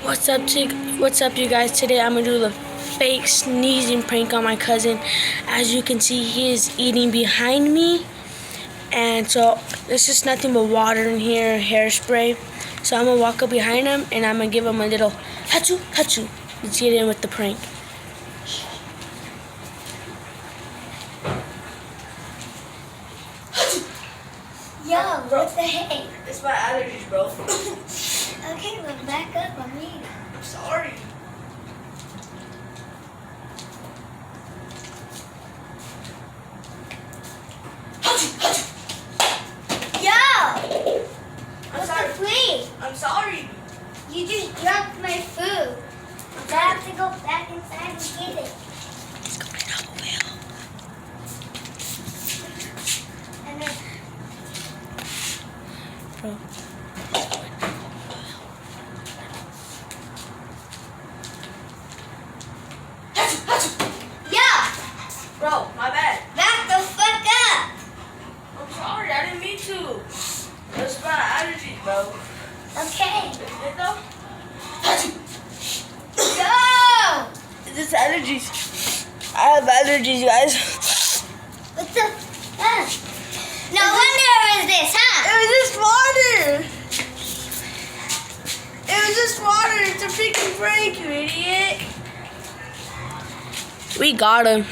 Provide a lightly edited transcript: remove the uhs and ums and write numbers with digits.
What's up, you guys? Today I'm gonna do the fake sneezing prank on my cousin. As you can see, he is eating behind me, and so there's just nothing but water in here, hairspray. So I'm gonna walk up behind him and I'm gonna give him a little hachu hachu. Let's get in with the prank. Yo, what the heck? It's my allergies, bro. Okay, well, back up on me. I'm sorry. Yo! I'm sorry. Please, I'm sorry. you just dropped my food. I have to go back inside and get it. Let's go to Double Whale. And then, Bro. yo! Bro, my bad. Back the fuck up! I'm sorry, I didn't mean to. That's my allergies, bro. Okay. Is it though? Go! It's just allergies. I have allergies, guys. What the? No wonder it was this, huh? It was just water. It was just water. It's a freaking prank, you idiot. We got him.